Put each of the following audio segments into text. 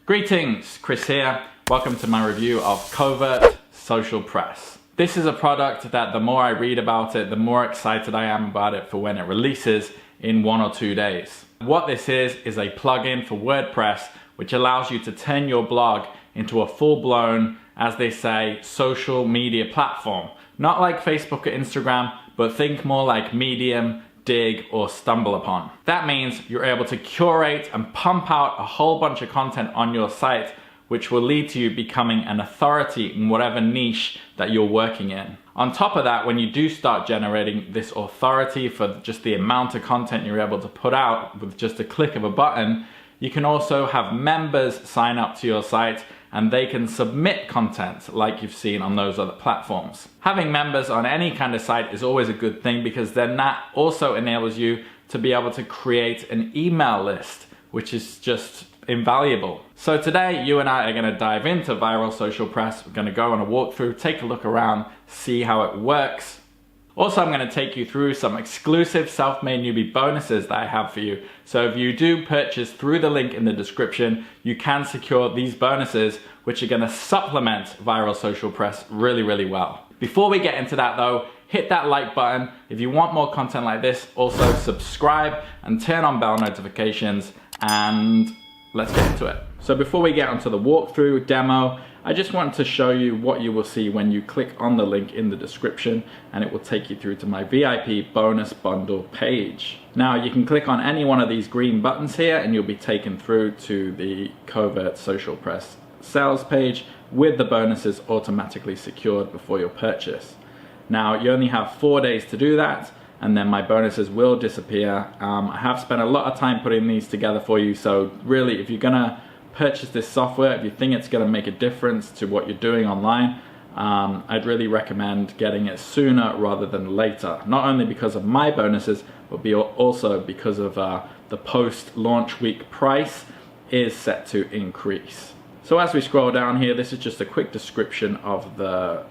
Greetings, Chris here. Welcome to my review of Covert Social Press. This is a product that the more I read about it, the more excited I am about it for when it releases in 1 or 2 days. What this is a plugin for WordPress which allows you to turn your blog into a full-blown, as they say, social media platform. Not like Facebook or Instagram, but think more like Medium, Dig, or StumbleUpon. That means you're able to curate and pump out a whole bunch of content on your site, which will lead to you becoming an authority in whatever niche that you're working in. On top of that, when you do start generating this authority for just the amount of content you're able to put out with just a click of a button, you can also have members sign up to your site and they can submit content like you've seen on those other platforms. Having members on any kind of site is always a good thing, because then that also enables you to be able to create an email list, which is just invaluable. So today you and I are going to dive into Viral Social Press. We're going to go on a walkthrough, take a look around, see how it works. Also, I'm going to take you through some exclusive self-made newbie bonuses that I have for you. So if you do purchase through the link in the description, you can secure these bonuses, which are going to supplement Viral Social Press really, really well. Before we get into that though, hit that like button. If you want more content like this, also subscribe and turn on bell notifications, and let's get into it. So before we get onto the walkthrough demo, I just want to show you what you will see when you click on the link in the description, and it will take you through to my VIP bonus bundle page. Now you can click on any one of these green buttons here and you'll be taken through to the Covert Social Press sales page with the bonuses automatically secured before your purchase. Now you only have 4 days to do that, and then my bonuses will disappear. I have spent a lot of time putting these together for you, so really if you're gonna purchase this software, if you think it's going to make a difference to what you're doing online, I'd really recommend getting it sooner rather than later. Not only because of my bonuses, but also because of the post-launch week price is set to increase. So as we scroll down here, this is just a quick description of the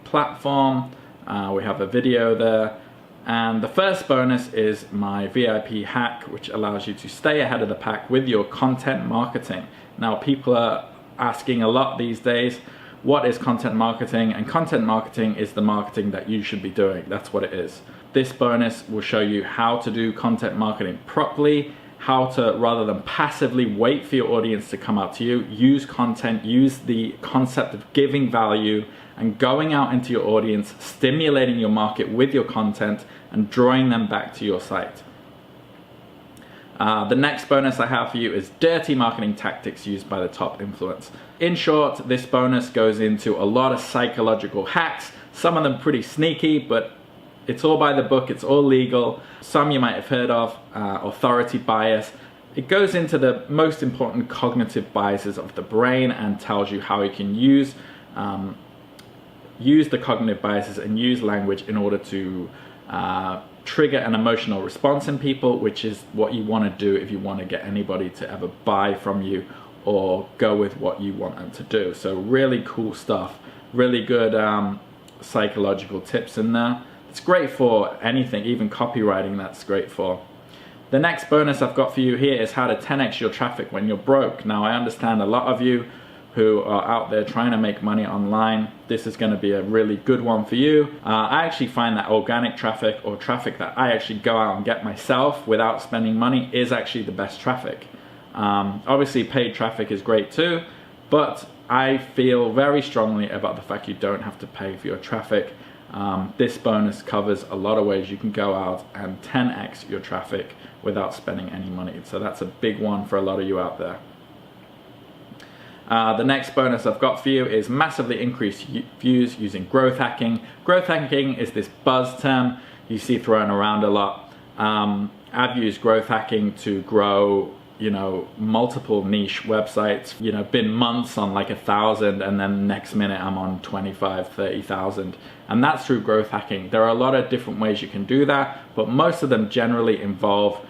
platform. We have a video there. And the first bonus is my VIP hack, which allows you to stay ahead of the pack with your content marketing. Now, people are asking a lot these days, what is content marketing? And content marketing is the marketing that you should be doing. That's what it is. This bonus will show you how to do content marketing properly, how to, rather than passively wait for your audience to come out to you, use content, use the concept of giving value and going out into your audience, stimulating your market with your content and drawing them back to your site. The next bonus I have for you is dirty marketing tactics used by the top influencers. In short, this bonus goes into a lot of psychological hacks, some of them pretty sneaky, but it's all by the book, it's all legal. Some you might have heard of, authority bias. It goes into the most important cognitive biases of the brain and tells you how you can use the cognitive biases and use language in order to trigger an emotional response in people, which is what you want to do if you want to get anybody to ever buy from you or go with what you want them to do. So really cool stuff, really good psychological tips in there. It's great for anything, even copywriting that's great for. The next bonus I've got for you here is how to 10x your traffic when you're broke. Now I understand a lot of you who are out there trying to make money online, this is going to be a really good one for you. I actually find that organic traffic, or traffic that I actually go out and get myself without spending money, is actually the best traffic. Obviously paid traffic is great too, but I feel very strongly about the fact you don't have to pay for your traffic. This bonus covers a lot of ways you can go out and 10x your traffic without spending any money. So that's a big one for a lot of you out there. The next bonus I've got for you is massively increased views using growth hacking. Growth hacking is this buzz term you see thrown around a lot. I've used growth hacking to grow, multiple niche websites. Been months on like 1,000, and then next minute I'm on 25, 30,000. And that's through growth hacking. There are a lot of different ways you can do that, but most of them generally involve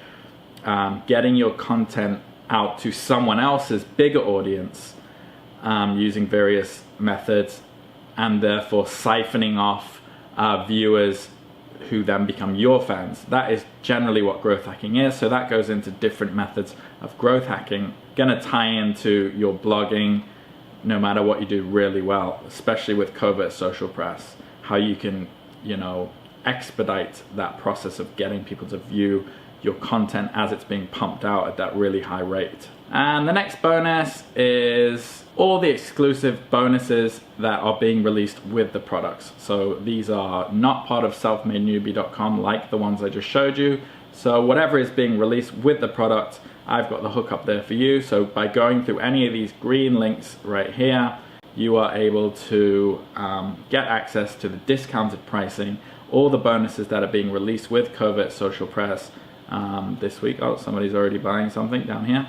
getting your content out to someone else's bigger audience using various methods, and therefore siphoning off viewers who then become your fans. That is generally what growth hacking is. So that goes into different methods of growth hacking. Gonna tie into your blogging, no matter what you do, really well, especially with Covert Social Press, how you can, you know, expedite that process of getting people to view your content as it's being pumped out at that really high rate. And the next bonus is all the exclusive bonuses that are being released with the products. So these are not part of selfmadenewbie.com like the ones I just showed you. So whatever is being released with the product, I've got the hook up there for you. So by going through any of these green links right here, you are able to get access to the discounted pricing, all the bonuses that are being released with Covert Social Press this week. Oh, somebody's already buying something down here.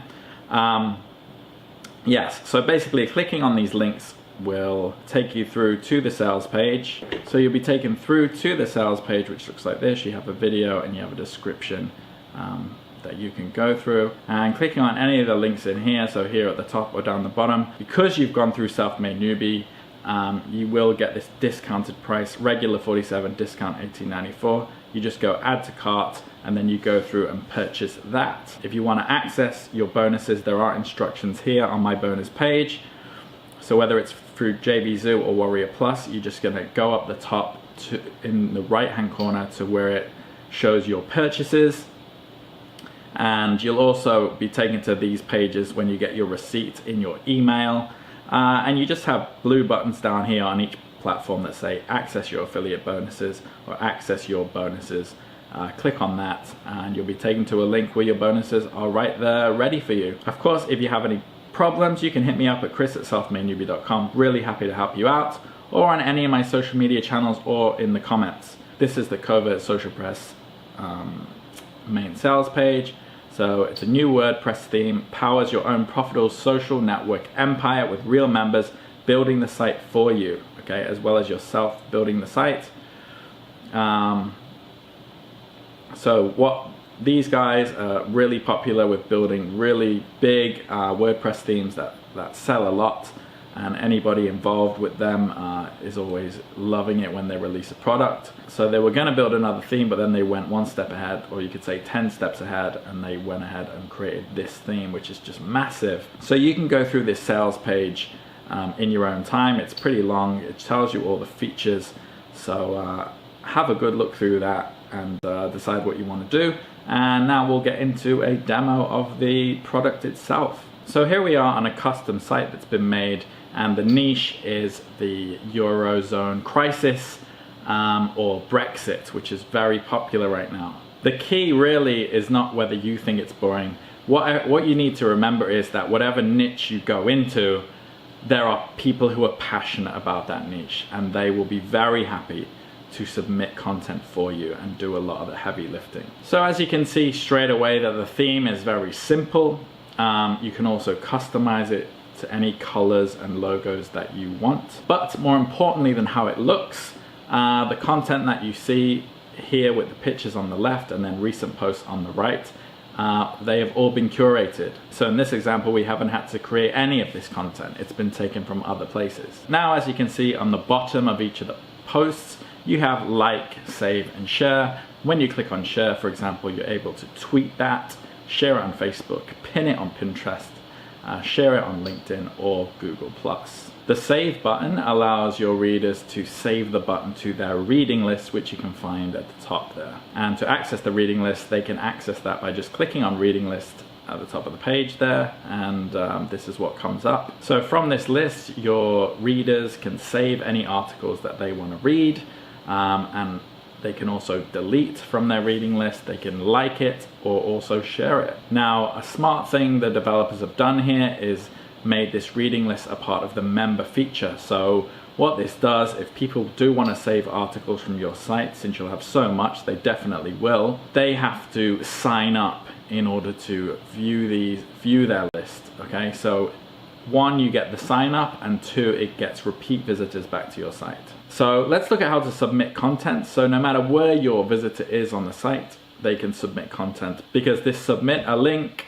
Yes, so basically clicking on these links will take you through to the sales page. So you'll be taken through to the sales page, which looks like this. You have a video and you have a description that you can go through, and clicking on any of the links in here, so here at the top or down the bottom, because you've gone through Self-Made Newbie, you will get this discounted price, regular $47, discount $18.94. You just go add to cart and then you go through and purchase that. If you want to access your bonuses, there are instructions here on my bonus page. So whether it's through JVZoo or Warrior Plus, you're just going to go up the top to, in the right hand corner, to where it shows your purchases. And you'll also be taken to these pages when you get your receipt in your email. And you just have blue buttons down here on each platform that say access your affiliate bonuses or access your bonuses. Click on that and you'll be taken to a link where your bonuses are right there ready for you. Of course, if you have any problems, you can hit me up at chris@selfmadenewbie.com. Really happy to help you out, or on any of my social media channels or in the comments. This is the Covert Social Press main sales page. So it's a new WordPress theme, powers your own profitable social network empire with real members building the site for you, okay, as well as yourself building the site. So what these guys are really popular with, building really big WordPress themes that sell a lot, and anybody involved with them is always loving it when they release a product. So they were going to build another theme, but then they went one step ahead, or you could say 10 steps ahead, and they went ahead and created this theme, which is just massive. So you can go through this sales page in your own time. It's pretty long. It tells you all the features. So have a good look through that and decide what you want to do. And now we'll get into a demo of the product itself. So here we are on a custom site that's been made, and the niche is the Eurozone crisis or Brexit, which is very popular right now. The key really is not whether you think it's boring. What you need to remember is that whatever niche you go into, there are people who are passionate about that niche, and they will be very happy to submit content for you and do a lot of the heavy lifting. So as you can see straight away that the theme is very simple. You can also customize it to any colors and logos that you want. But more importantly than how it looks, the content that you see here with the pictures on the left and then recent posts on the right, they have all been curated. So in this example, we haven't had to create any of this content. It's been taken from other places. Now, as you can see on the bottom of each of the posts, you have like, save, and share. When you click on share, for example, you're able to tweet that, share it on Facebook, pin it on Pinterest, share it on LinkedIn or Google+. The save button allows your readers to save the button to their reading list, which you can find at the top there. And to access the reading list, they can access that by just clicking on reading list at the top of the page there, and this is what comes up. So from this list, your readers can save any articles that they want to read, and they can also delete from their reading list. They can like it or also share it. Now, a smart thing the developers have done here is made this reading list a part of the member feature. So what this does, if people do want to save articles from your site, since you'll have so much, they definitely will, they have to sign up in order to view their list. Okay, so one, you get the sign up, and two, it gets repeat visitors back to your site. So let's look at how to submit content. So no matter where your visitor is on the site, they can submit content, because this submit a link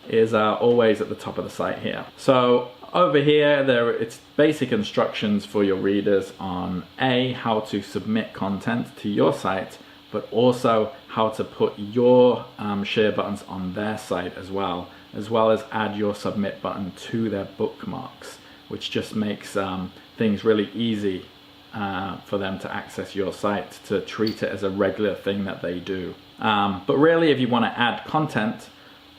is always at the top of the site here. So over here, it's basic instructions for your readers on how to submit content to your site, but also how to put your share buttons on their site as well as add your submit button to their bookmarks, which just makes things really easy for them to access your site, to treat it as a regular thing that they do. But really, if you want to add content,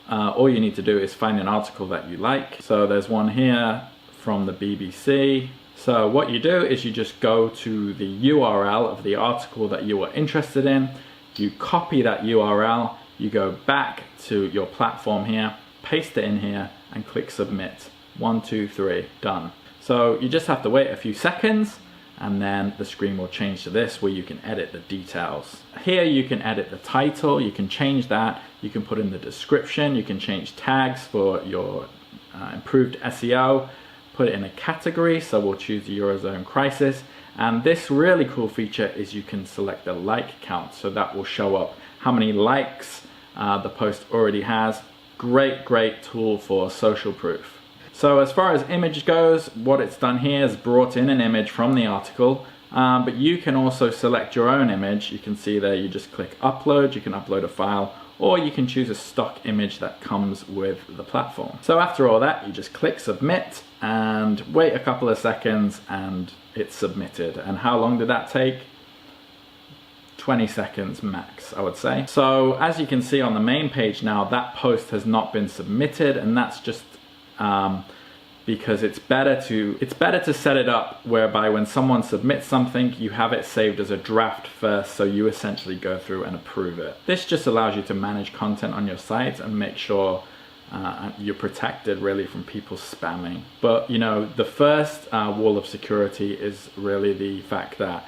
all you need to do is find an article that you like. So there's one here from the BBC. So what you do is you just go to the URL of the article that you are interested in, you copy that URL, you go back to your platform here, paste it in here, and click submit. 1, 2, 3, done. So you just have to wait a few seconds, and then the screen will change to this where you can edit the details. Here you can edit the title, you can change that, you can put in the description, you can change tags for your improved SEO, put it in a category, so we'll choose the Eurozone crisis. And this really cool feature is you can select the like count, so that will show up how many likes the post already has. Great tool for social proof. So as far as image goes, what it's done here is brought in an image from the article, but you can also select your own image. You can see there, you just click upload, you can upload a file, or you can choose a stock image that comes with the platform. So after all that, you just click submit and wait a couple of seconds and it's submitted. And how long did that take? 20 seconds max, I would say. So as you can see on the main page now, that post has not been submitted, and that's just because it's better to set it up whereby when someone submits something, you have it saved as a draft first, so you essentially go through and approve it. This just allows you to manage content on your site and make sure you're protected really from people spamming. But you know, the first wall of security is really the fact that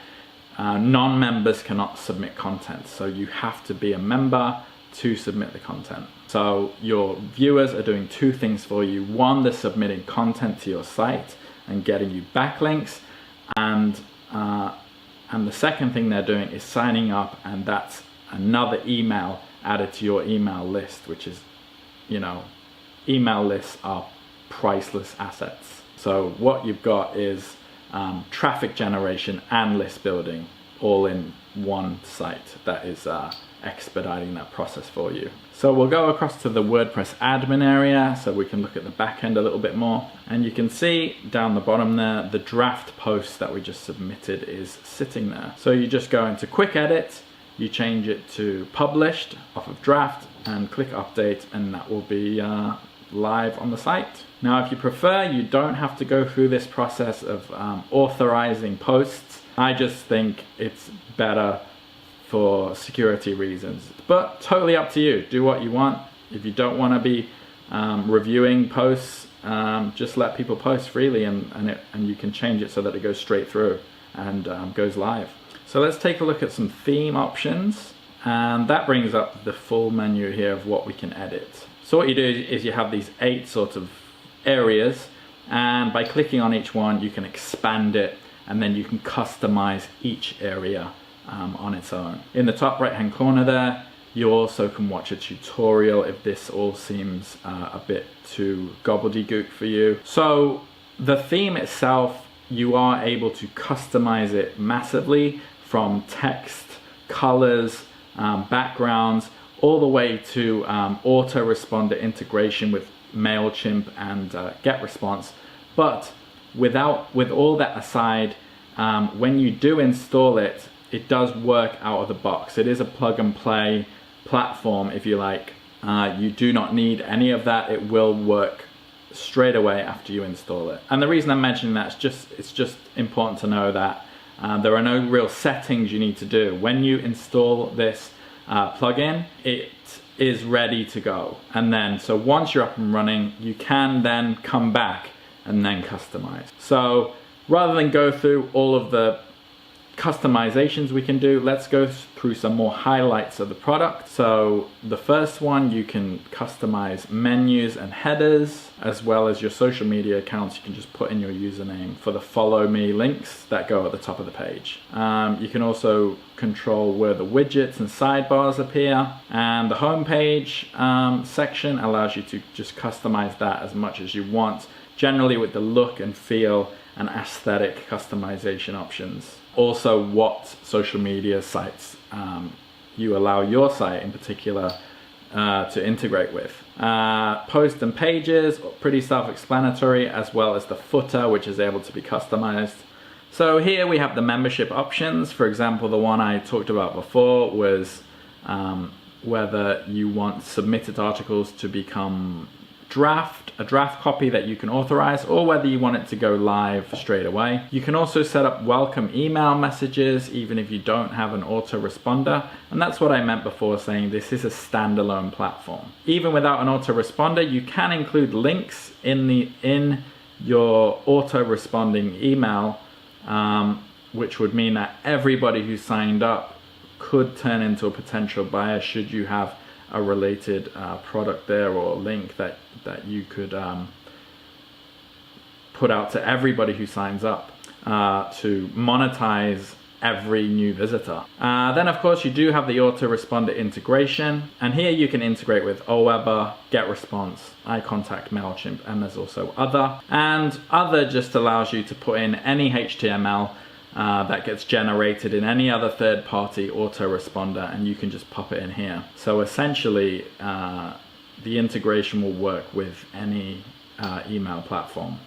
non-members cannot submit content, so you have to be a member to submit the content. So your viewers are doing two things for you. One, they're submitting content to your site and getting you backlinks, and the second thing they're doing is signing up, and that's another email added to your email list, which is, you know, email lists are priceless assets. So what you've got is traffic generation and list building all in one site that is expediting that process for you. So we'll go across to the WordPress admin area so we can look at the back end a little bit more, and you can see down the bottom there the draft post that we just submitted is sitting there. So you just go into quick edit, you change it to published off of draft and click update, and that will be live on the site. Now if you prefer, you don't have to go through this process of authorizing posts. I just think it's better for security reasons, but totally up to you. Do what you want. If you don't want to be reviewing posts, just let people post freely, and you can change it so that it goes straight through and goes live. So let's take a look at some theme options, and that brings up the full menu here of what we can edit. So what you do is you have these 8 sort of areas, and by clicking on each one you can expand it, and then you can customize each area on its own. In the top right hand corner there, you also can watch a tutorial if this all seems a bit too gobbledygook for you. So the theme itself, you are able to customize it massively, from text, colors, backgrounds, all the way to Autoresponder integration with MailChimp and GetResponse. But with all that aside, when you do install it, it does work out of the box. It is a plug and play platform, if you like. You do not need any of that. It will work straight away after you install it. And the reason I'm mentioning that is it's just important to know that there are no real settings you need to do. When you install this plugin, it is ready to go. And then, so once you're up and running, you can then come back and then customize. So rather than go through all of the customizations we can do. Let's go through some more highlights of the product. So the first one, you can customize menus and headers, as well as your social media accounts. You can just put in your username for the follow me links that go at the top of the page. You can also control where the widgets and sidebars appear, and the homepage section allows you to just customize that as much as you want, generally with the look and feel and aesthetic customization options. Also, what social media sites you allow your site in particular to integrate with. Posts and pages, pretty self-explanatory, as well as the footer, which is able to be customized. So here we have the membership options. For example, the one I talked about before was whether you want submitted articles to become a draft copy that you can authorize, or whether you want it to go live straight away. You can also set up welcome email messages even if you don't have an autoresponder, and that's what I meant before saying this is a standalone platform. Even without an autoresponder, you can include links in your autoresponding email, which would mean that everybody who signed up could turn into a potential buyer should you have a related product there, or a link that you could put out to everybody who signs up to monetize every new visitor. Then of course you do have the Autoresponder integration, and here you can integrate with Aweber, GetResponse, iContact, MailChimp, and there's also Other. And Other just allows you to put in any HTML that gets generated in any other third-party autoresponder, and you can just pop it in here. So essentially, the integration will work with any email platform.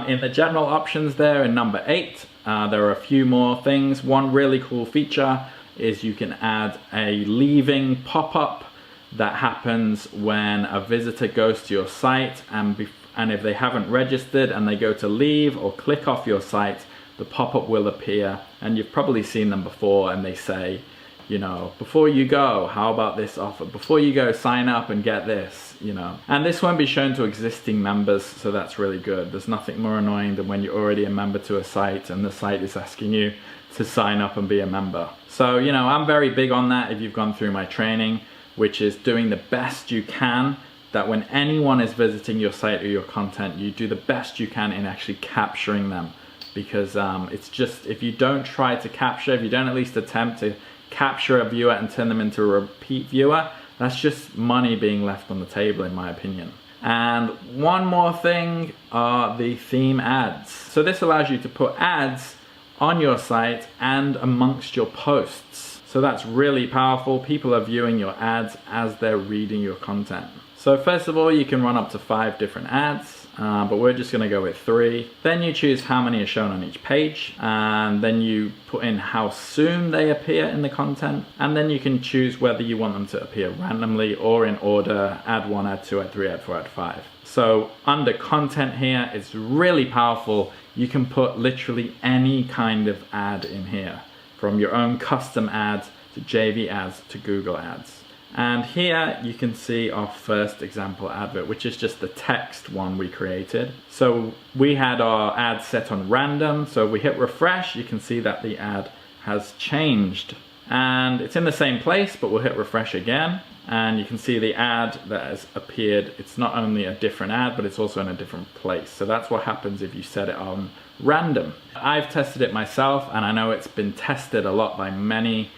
In the general options there in number 8, there are a few more things. One really cool feature is you can add a leaving pop-up that happens when a visitor goes to your site, and if they haven't registered and they go to leave or click off your site, the pop-up will appear, and you've probably seen them before, and they say, you know, before you go, how about this offer? Before you go, sign up and get this, you know. And this won't be shown to existing members, so that's really good. There's nothing more annoying than when you're already a member to a site and the site is asking you to sign up and be a member. So, you know, I'm very big on that if you've gone through my training, which is doing the best you can, that when anyone is visiting your site or your content, you do the best you can in actually capturing them. Because it's just, if you don't try to capture, if you don't at least attempt to capture a viewer and turn them into a repeat viewer, that's just money being left on the table, in my opinion. And one more thing are the theme ads. So this allows you to put ads on your site and amongst your posts. So that's really powerful. People are viewing your ads as they're reading your content. So first of all, you can run up to 5 different ads. But we're just going to go with 3. Then you choose how many are shown on each page, and then you put in how soon they appear in the content, and then you can choose whether you want them to appear randomly or in order: add 1, add 2, add 3, add 4, add 5. So under content here, it's really powerful. You can put literally any kind of ad in here, from your own custom ads to JV ads to Google ads. And here you can see our first example advert, which is just the text one we created. So we had our ad set on random. So if we hit refresh, you can see that the ad has changed. And it's in the same place, but we'll hit refresh again. And you can see the ad that has appeared. It's not only a different ad, but it's also in a different place. So that's what happens if you set it on random. I've tested it myself, and I know it's been tested a lot by many.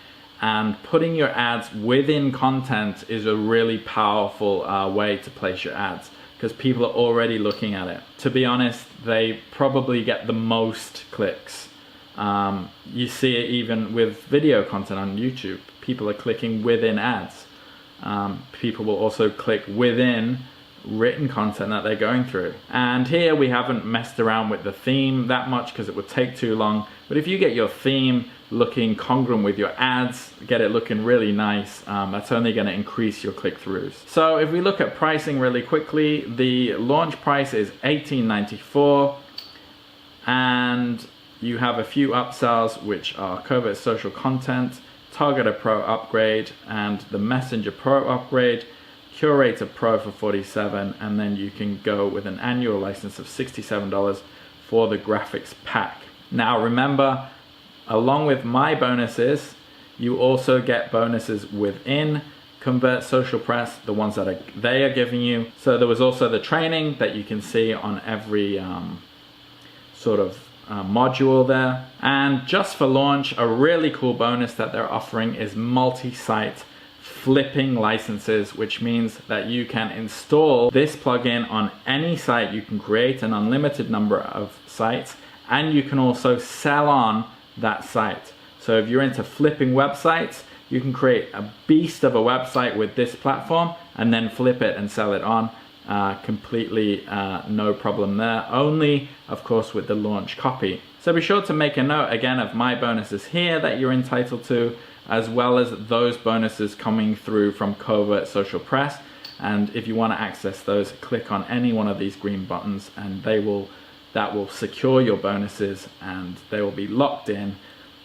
And putting your ads within content is a really powerful way to place your ads, because people are already looking at it. To be honest, they probably get the most clicks. You see it even with video content on YouTube. People are clicking within ads. People will also click within written content that they're going through. And here we haven't messed around with the theme that much because it would take too long. But if you get your theme looking congruent with your ads, get it looking really nice, that's only going to increase your click-throughs. So if we look at pricing really quickly, the launch price is $18.94, and you have a few upsells, which are Covert Social Content, Targeter Pro upgrade, and the Messenger Pro upgrade, Curator Pro for $47, and then you can go with an annual license of $67 for the graphics pack. Now remember, along with my bonuses, you also get bonuses within Covert Social Press, the ones that they are giving you. So there was also the training that you can see on every module there. And just for launch, a really cool bonus that they're offering is multi-site flipping licenses, which means that you can install this plugin on any site. You can create an unlimited number of sites, and you can also sell on that site. So if you're into flipping websites, you can create a beast of a website with this platform and then flip it and sell it on. Completely no problem there, only of course with the launch copy. So be sure to make a note again of my bonuses here that you're entitled to, as well as those bonuses coming through from Covert Social Press. And if you want to access those, click on any one of these green buttons and that will secure your bonuses, and they will be locked in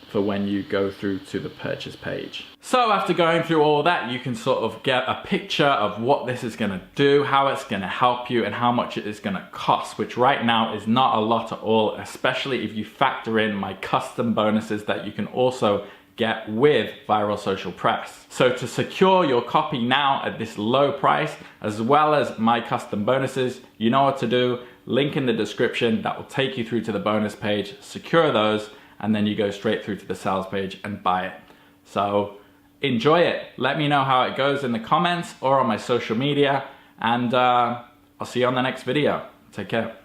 for when you go through to the purchase page. So after going through all that, you can sort of get a picture of what this is gonna do, how it's gonna help you, and how much it is gonna cost, which right now is not a lot at all, especially if you factor in my custom bonuses that you can also get with Viral Social Press. So to secure your copy now at this low price, as well as my custom bonuses, you know what to do. Link in the description, that will take you through to the bonus page, secure those, and then you go straight through to the sales page and buy it. So enjoy it. Let me know how it goes in the comments or on my social media, and I'll see you on the next video. Take care.